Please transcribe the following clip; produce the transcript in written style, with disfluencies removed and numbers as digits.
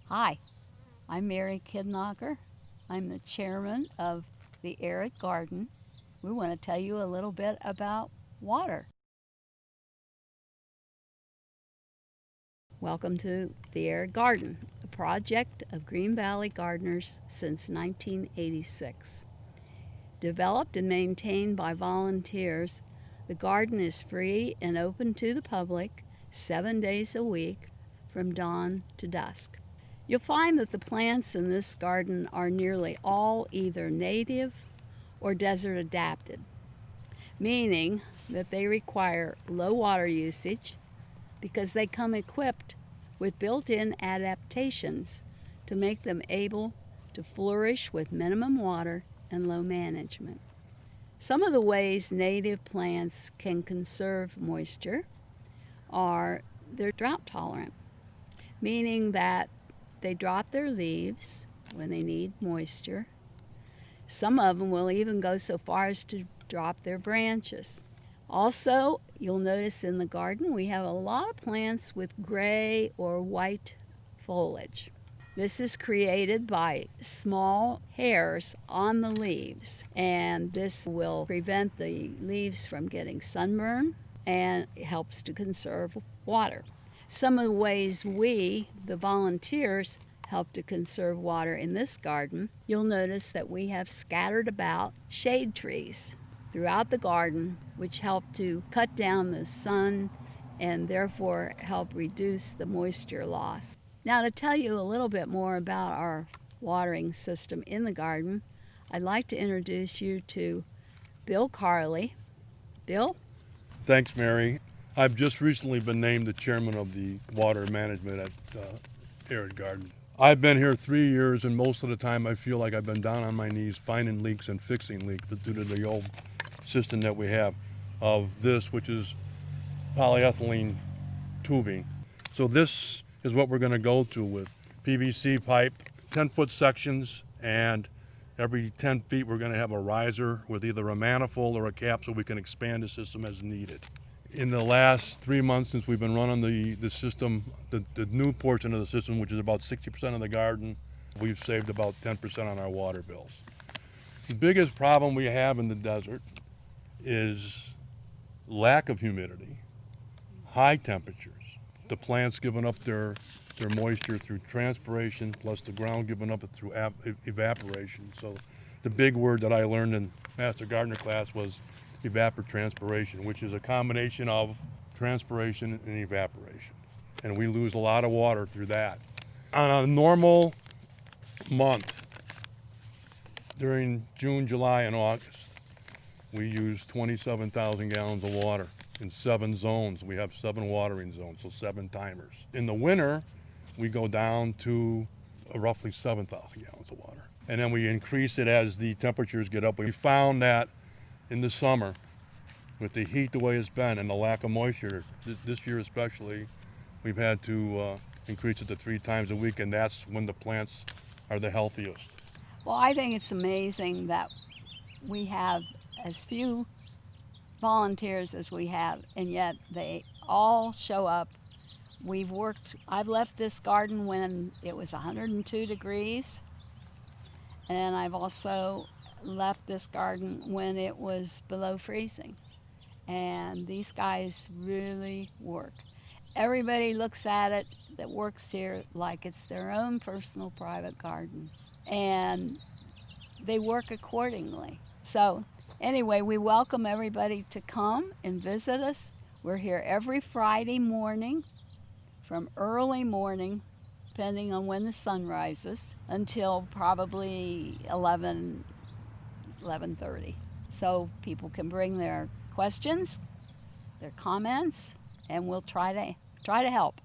Hi, I'm Mary Kidnocker. I'm the chairman of the Arid Garden. We want to tell you a little bit about water. Welcome to the Arid Garden, a project of Green Valley gardeners since 1986. Developed and maintained by volunteers, the garden is free and open to the public 7 days a week from dawn to dusk. You'll find that the plants in this garden are nearly all either native or desert adapted, meaning that they require low water usage because they come equipped with built-in adaptations to make them able to flourish with minimum water and low management. Some of the ways native plants can conserve moisture are they're drought tolerant, meaning that they drop their leaves when they need moisture. Some of them will even go so far as to drop their branches. Also, you'll notice in the garden we have a lot of plants with gray or white foliage. This is created by small hairs on the leaves, and this will prevent the leaves from getting sunburn and it helps to conserve water. Some of the ways we, the volunteers, help to conserve water in this garden, you'll notice that we have scattered about shade trees throughout the garden, which help to cut down the sun and therefore help reduce the moisture loss. Now, to tell you a little bit more about our watering system in the garden, I'd like to introduce you to Bill Carley. Bill? Thanks, Mary. I've just recently been named the chairman of the water management at Arid Garden. I've been here 3 years, and most of the time I feel like I've been down on my knees finding leaks and fixing leaks due to the old system that we have of this, which is polyethylene tubing. So this is what we're going to go to with PVC pipe, 10-foot sections, and every 10 feet we're going to have a riser with either a manifold or a cap so we can expand the system as needed. In the last 3 months since we've been running the system, the new portion of the system, which is about 60% of the garden, we've saved about 10% on our water bills. The biggest problem we have in the desert is lack of humidity, high temperatures, the plants giving up their moisture through transpiration, plus the ground giving up it through evaporation. So the big word that I learned in Master Gardener class was evapotranspiration, which is a combination of transpiration and evaporation. And we lose a lot of water through that. On a normal month, during June, July, and August, we use 27,000 gallons of water in 7 zones. We have 7 watering zones, so 7 timers. In the winter, we go down to roughly 7,000 gallons of water. And then we increase it as the temperatures get up. We found that in the summer, with the heat the way it's been and the lack of moisture, this year especially, we've had to increase it to 3 times a week, and that's when the plants are the healthiest. Well, I think it's amazing that we have as few volunteers as we have, and yet they all show up. I've left this garden when it was 102 degrees, and I've also left this garden when it was below freezing. And these guys really work. Everybody looks at it that works here like it's their own personal private garden, and they work accordingly. So anyway, we welcome everybody to come and visit us. We're here every Friday morning from early morning, depending on when the sun rises, until probably 11:30. So people can bring their questions, their comments, and we'll try to help.